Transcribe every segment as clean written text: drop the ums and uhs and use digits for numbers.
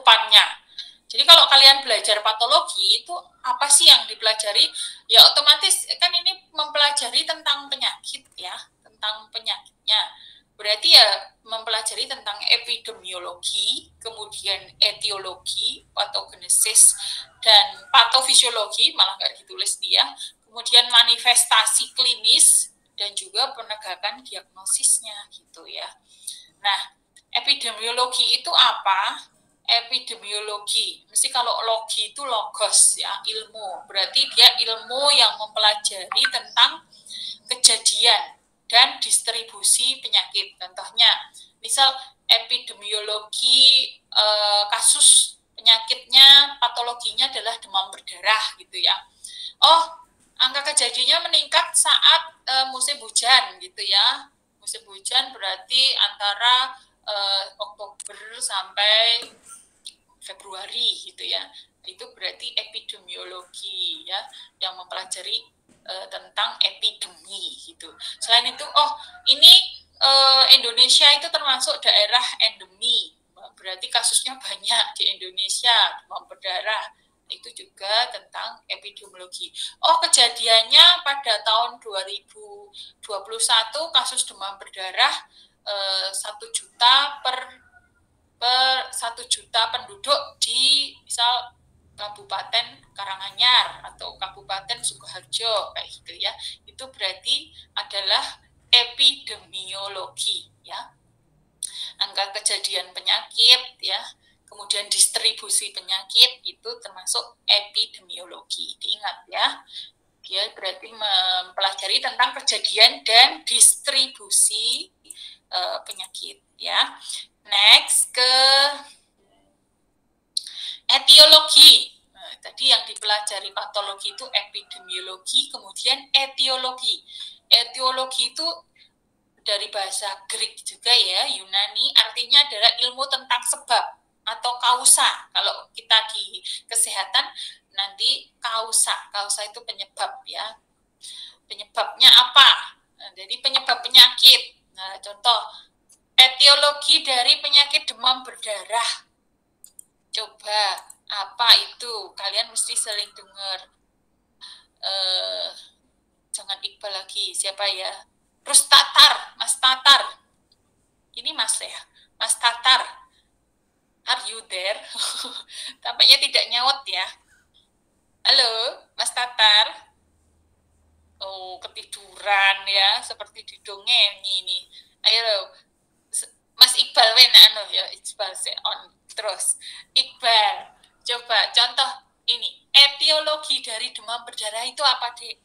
cakupannya. Jadi kalau kalian belajar patologi itu apa sih yang dipelajari? Ya otomatis kan ini mempelajari tentang penyakit ya, tentang penyakitnya. Berarti ya mempelajari tentang epidemiologi, kemudian etiologi, patogenesis, dan patofisiologi, malah nggak ditulis dia, kemudian manifestasi klinis, dan juga penegakan diagnosisnya gitu ya. Nah, epidemiologi itu apa? Epidemiologi, mesti kalau logi itu logos ya, ilmu. Berarti dia ilmu yang mempelajari tentang kejadian dan distribusi penyakit. Contohnya, misal epidemiologi kasus penyakitnya, patologinya adalah demam berdarah gitu ya. Oh, angka kejadiannya meningkat saat musim hujan gitu ya. Musim hujan berarti antara Oktober sampai Februari gitu ya. Itu berarti epidemiologi ya, yang mempelajari tentang epidemi gitu. Selain itu, oh ini Indonesia itu termasuk daerah endemi. Berarti kasusnya banyak di Indonesia, demam berdarah. Itu juga tentang epidemiologi. Oh, kejadiannya pada tahun 2021 kasus demam berdarah 1 juta per 1 juta penduduk di misal Kabupaten Karanganyar atau Kabupaten Sukoharjo kayak gitu ya. Itu berarti adalah epidemiologi ya. Angka kejadian penyakit ya, kemudian distribusi penyakit itu termasuk epidemiologi. Diingat ya. Dia berarti mempelajari tentang kejadian dan distribusi penyakit ya. Next ke etiologi. Nah, tadi yang dipelajari patologi itu epidemiologi, kemudian etiologi. Etiologi itu dari bahasa Greek juga ya, Yunani, artinya adalah ilmu tentang sebab atau kausa. Kalau kita di kesehatan nanti kausa itu penyebab ya. Penyebabnya apa? Nah, jadi penyebab penyakit. Nah, contoh etiologi dari penyakit demam berdarah. Coba apa itu? Kalian mesti sering dengar. Jangan Iqbal lagi. Siapa ya? Terus Tatar, Mas Tatar. Ini Mas ya, Mas Tatar. Are you there? Tampaknya tidak nyaut ya. Halo, Mas Tatar. Oh, ketiduran ya, seperti didongeni ini. Ayo, Mas Iqbal ya, Iqbal on terus. Iqbal, coba contoh ini. Etiologi dari demam berdarah itu apa, Dek?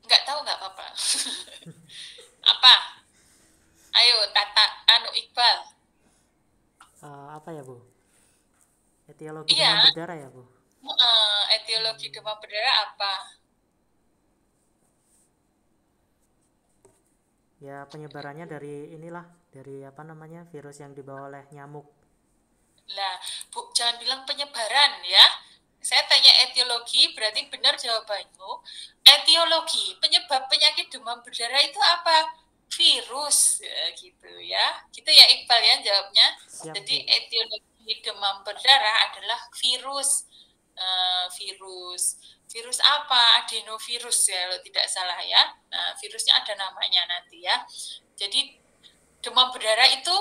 Nggak tahu nggak apa-apa. Apa? Ayo, Iqbal. Apa ya, Bu? Etiologi Iya. demam berdarah ya, Bu? Etiologi demam berdarah apa? Ya, penyebarannya dari inilah, dari apa namanya, virus yang dibawa oleh nyamuk. Lah, Bu, jangan bilang penyebaran ya. Saya tanya etiologi, berarti benar jawabanmu. Etiologi, penyebab penyakit demam berdarah itu apa? Virus, ya, gitu ya. Gitu ya Iqbal ya jawabnya. Siap, Jadi Bu. etiologi demam berdarah adalah virus. Virus apa? Adenovirus ya, kalau tidak salah ya. Nah, virusnya ada namanya nanti ya. Jadi demam berdarah itu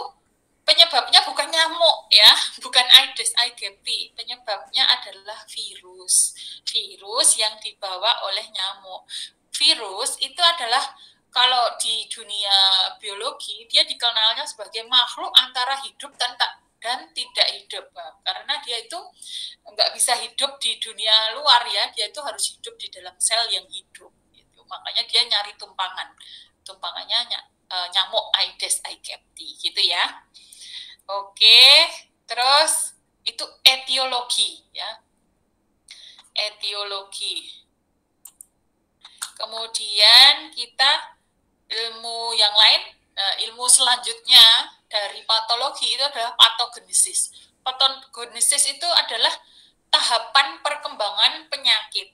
penyebabnya bukan nyamuk ya, bukan Aedes aegypti. Penyebabnya adalah virus. Virus yang dibawa oleh nyamuk. Virus itu adalah kalau di dunia biologi dia dikenalnya sebagai makhluk antara hidup dan tidak hidup, karena dia itu nggak bisa hidup di dunia luar ya, dia itu harus hidup di dalam sel yang hidup gitu. Makanya dia nyari tumpangannya nyamuk Aedes aegypti gitu ya. Oke, terus itu etiologi ya, etiologi. Kemudian kita ilmu yang lain, ilmu selanjutnya dari patologi itu adalah patogenesis. Patogenesis itu adalah tahapan perkembangan penyakit.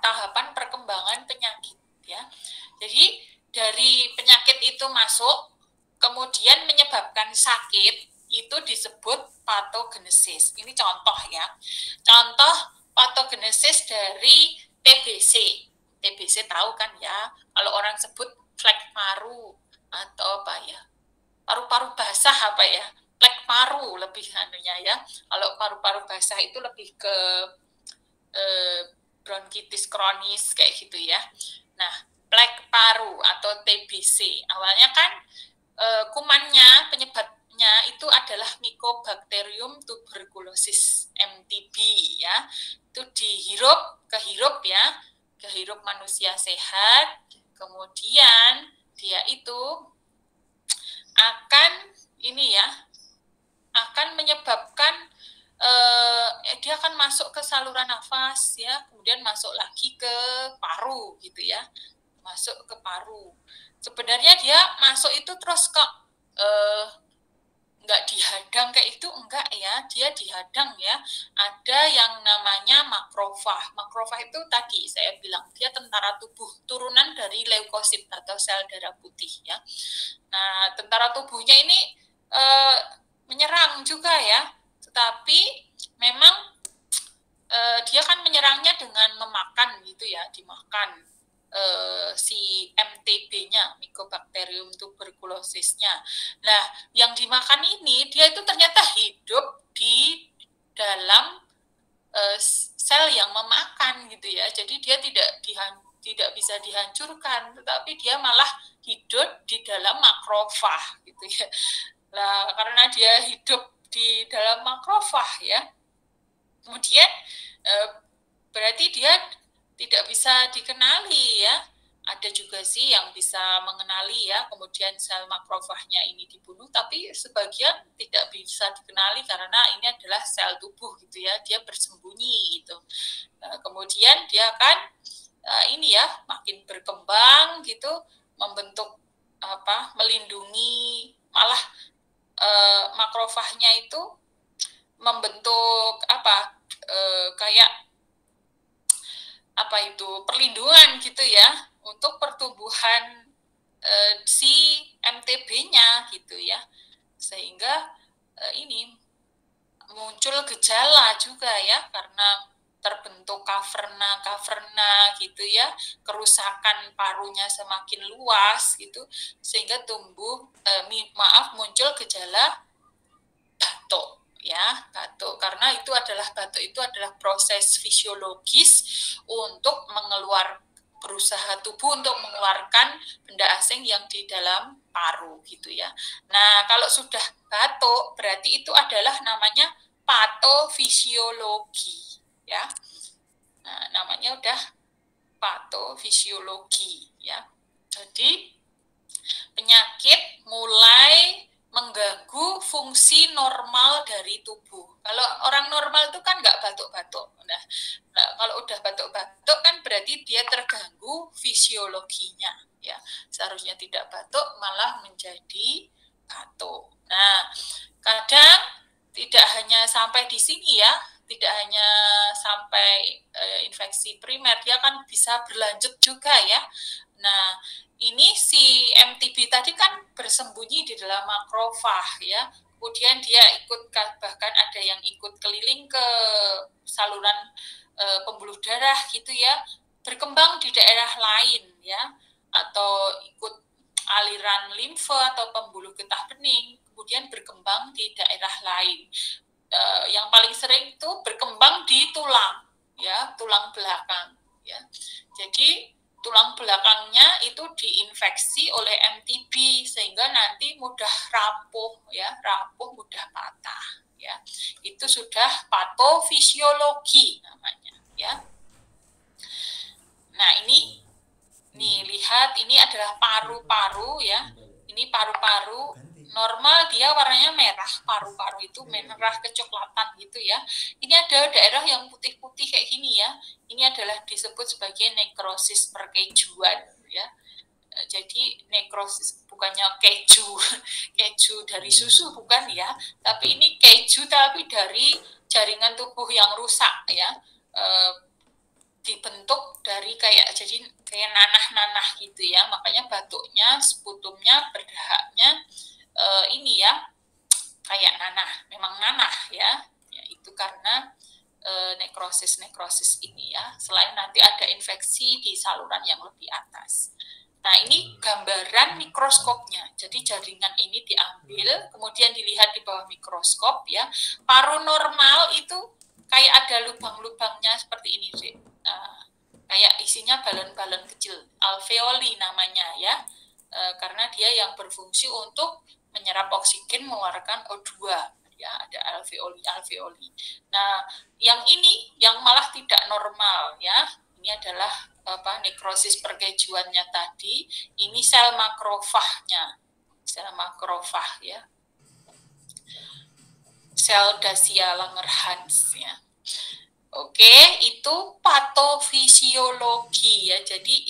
Tahapan perkembangan penyakit ya. Jadi dari penyakit itu masuk, kemudian menyebabkan sakit, itu disebut patogenesis. Ini contoh ya. Contoh patogenesis dari TBC. TBC tahu kan ya, kalau orang sebut flek paru atau apa ya, paru-paru basah apa ya, flek paru lebih anunya ya. Kalau paru-paru basah itu lebih ke bronkitis kronis kayak gitu ya. Nah, flek paru atau TBC awalnya kan kumannya, penyebabnya itu adalah Mycobacterium tuberculosis MTB ya. Itu kehirup ya, kehirup manusia sehat. Kemudian dia itu akan akan menyebabkan dia akan masuk ke saluran nafas ya, kemudian masuk lagi ke paru gitu ya, masuk ke paru. Sebenarnya dia masuk itu terus kok nggak dihadang kayak itu, enggak ya, dia dihadang ya. Ada yang namanya makrofag. Makrofag itu tadi saya bilang dia tentara tubuh turunan dari leukosit atau sel darah putih ya. Nah, tentara tubuhnya ini menyerang juga ya, tetapi memang dia kan menyerangnya dengan memakan gitu ya, dimakan si MTB-nya, Mycobacterium tuberculosisnya. Nah, yang dimakan ini dia itu ternyata hidup di dalam sel yang memakan gitu ya. Jadi dia tidak bisa dihancurkan, tetapi dia malah hidup di dalam makrofag gitu ya. Nah, karena dia hidup di dalam makrofag ya, kemudian berarti dia tidak bisa dikenali ya. Ada juga sih yang bisa mengenali ya, kemudian sel makrofagnya ini dibunuh, tapi sebagian tidak bisa dikenali karena ini adalah sel tubuh gitu ya, dia bersembunyi gitu. Nah, kemudian dia akan ini ya makin berkembang gitu, membentuk melindungi, malah makrofagnya itu membentuk kayak perlindungan gitu ya untuk pertumbuhan si MTB-nya gitu ya, sehingga ini muncul gejala juga ya karena terbentuk kaverna gitu ya, kerusakan parunya semakin luas gitu, sehingga muncul gejala batuk ya, batuk. Karena batuk itu adalah proses fisiologis untuk berusaha tubuh untuk mengeluarkan benda asing yang di dalam paru gitu ya. Nah, kalau sudah batuk berarti itu adalah namanya patofisiologi ya. Nah, namanya udah patofisiologi ya. Jadi penyakit mulai mengganggu fungsi normal dari tubuh. Kalau orang normal itu kan nggak batuk-batuk. Nah, kalau udah batuk-batuk kan berarti dia terganggu fisiologinya. Ya, seharusnya tidak batuk malah menjadi batuk. Nah, kadang tidak hanya sampai di sini ya, tidak hanya sampai infeksi primer, dia kan bisa berlanjut juga ya. Nah, ini si MTB tadi kan bersembunyi di dalam makrofag ya, kemudian dia bahkan ada yang ikut keliling ke saluran pembuluh darah gitu ya, berkembang di daerah lain ya, atau ikut aliran limfe atau pembuluh getah bening, kemudian berkembang di daerah lain. Yang paling sering itu berkembang di tulang ya, tulang belakang ya. Jadi tulang belakangnya itu diinfeksi oleh MTB sehingga nanti mudah rapuh ya, mudah patah ya. Itu sudah patofisiologi namanya ya. Nah, ini nih lihat, ini adalah paru-paru ya. Ini paru-paru normal, dia warnanya merah, paru-paru itu merah kecoklatan gitu ya. Ini ada daerah yang putih-putih kayak gini ya. Ini adalah disebut sebagai nekrosis perkejuan ya. Jadi nekrosis bukannya keju dari susu bukan ya, tapi ini keju tapi dari jaringan tubuh yang rusak ya. Dibentuk dari jadi kayak nanah-nanah gitu ya, makanya batuknya, sputumnya, berdahaknya ini ya kayak nanah, memang nanah ya, itu karena nekrosis ini ya, selain nanti ada infeksi di saluran yang lebih atas. Nah, ini gambaran mikroskopnya. Jadi jaringan ini diambil, kemudian dilihat di bawah mikroskop ya. Paru normal itu kayak ada lubang-lubangnya seperti ini, kayak isinya balon-balon kecil, alveoli namanya ya, karena dia yang berfungsi untuk menyerap oksigen, mengeluarkan O2 ya, ada alveoli. Nah, yang ini yang malah tidak normal ya. Ini adalah nekrosis perkejuannya tadi. Ini sel makrofagnya. Sel makrofag ya. Sel Dacia Langerhans ya. Oke, itu patofisiologi ya. Jadi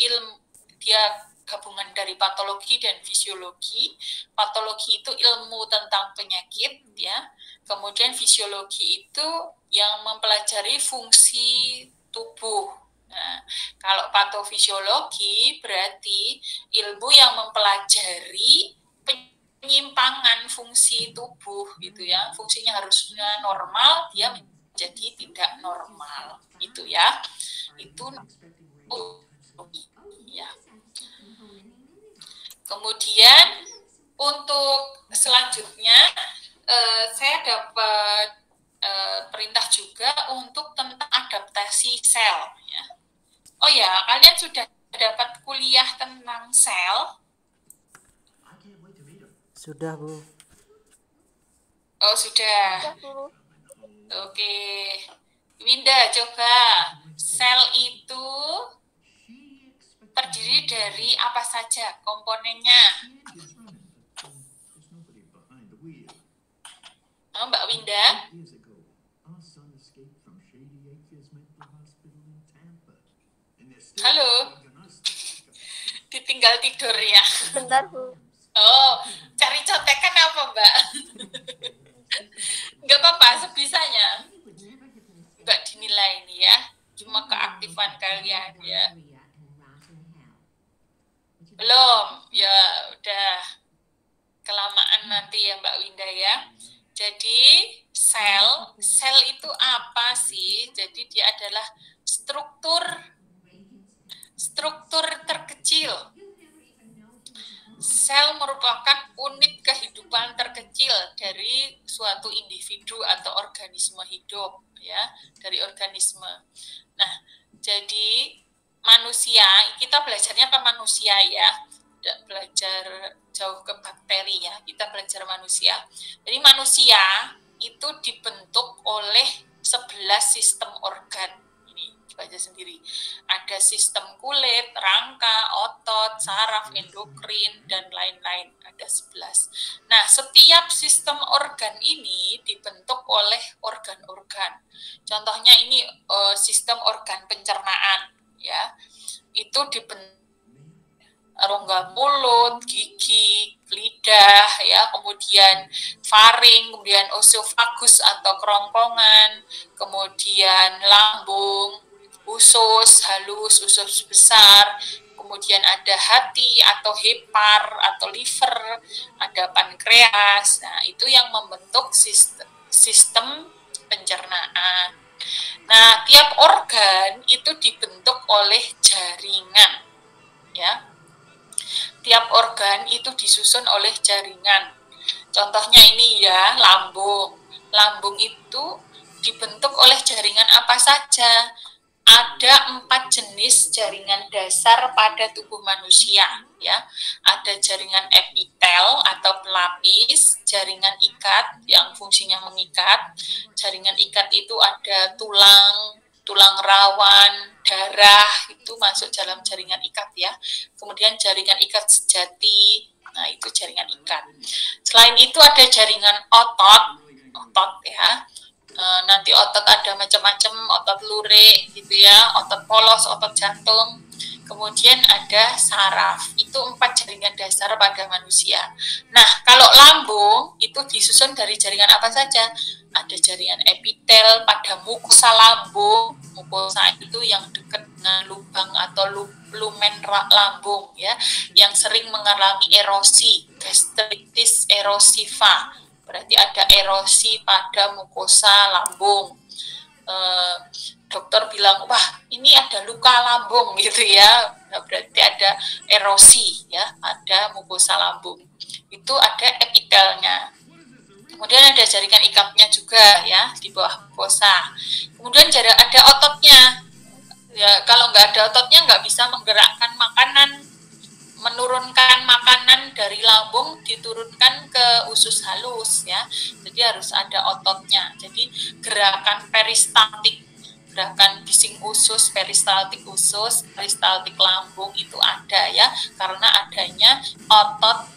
dia gabungan dari patologi dan fisiologi. Patologi itu ilmu tentang penyakit ya. Kemudian fisiologi itu yang mempelajari fungsi tubuh. Nah, kalau patofisiologi berarti ilmu yang mempelajari penyimpangan fungsi tubuh gitu ya. Fungsinya harusnya normal, dia menjadi tidak normal. Itu ya. Itu ya. Kemudian untuk selanjutnya saya dapat perintah juga untuk tentang adaptasi sel ya. Oh ya, kalian sudah dapat kuliah tentang sel? Sudah, Bu. Oh, sudah. Oke. Winda, coba. Sel itu terdiri dari apa saja komponennya? Mbak Winda? Halo? Ditinggal tidur ya? Bentar, Bu. Oh, cari contekan apa, Mbak? Nggak apa-apa, sebisanya. Nggak dinilai nih ya. Cuma keaktifan kalian ya. Belum, ya udah kelamaan nanti ya Mbak Winda ya. Jadi sel itu apa sih? Jadi dia adalah struktur terkecil. Sel merupakan unit kehidupan terkecil dari suatu individu atau organisme hidup ya, dari organisme. Nah, jadi manusia, kita belajarnya ke manusia ya, tidak belajar jauh ke bakteri ya, kita belajar manusia. Jadi manusia itu dibentuk oleh 11 sistem organ. Ini baca sendiri. Ada sistem kulit, rangka, otot, saraf, endokrin, dan lain-lain. Ada 11. Nah, setiap sistem organ ini dibentuk oleh organ-organ. Contohnya ini sistem organ pencernaan. Ya, itu dibentuk rongga mulut, gigi, lidah, ya, kemudian faring, kemudian osofagus atau kerongkongan, kemudian lambung, usus halus, usus besar, kemudian ada hati atau hepar atau liver, ada pankreas. Nah, itu yang membentuk sistem pencernaan. Nah, tiap organ itu dibentuk oleh jaringan, ya. Tiap organ itu disusun oleh jaringan. Contohnya ini ya, lambung. Lambung itu dibentuk oleh jaringan apa saja? Ada 4 jenis jaringan dasar pada tubuh manusia, ya. Ada jaringan epitel atau pelapis, jaringan ikat yang fungsinya mengikat. Jaringan ikat itu ada tulang rawan, darah, itu masuk dalam jaringan ikat ya. Kemudian jaringan ikat sejati, nah itu jaringan ikat. Selain itu ada jaringan otot ya. Nanti otot ada macam-macam, otot lurik gitu ya, otot polos, otot jantung. Kemudian ada saraf, itu 4 jaringan dasar pada manusia. Nah, kalau lambung itu disusun dari jaringan apa saja? Ada jaringan epitel pada mukosa lambung. Mukosa itu yang dekat dengan lubang atau lumen lambung ya, yang sering mengalami erosi, gastritis erosiva. Berarti ada erosi pada mukosa lambung. Dokter bilang, wah ini ada luka lambung gitu ya, nah, berarti ada erosi ya, ada mukosa lambung. Itu ada epitelnya. Kemudian ada jaringan ikapnya juga ya di bawah mukosa. Kemudian ada ototnya. Ya kalau nggak ada ototnya nggak bisa menggerakkan makanan, menurunkan makanan dari lambung diturunkan ke usus halus ya. Jadi harus ada ototnya. Jadi gerakan peristaltik, gerakan bising usus, peristaltik lambung itu ada ya, karena adanya otot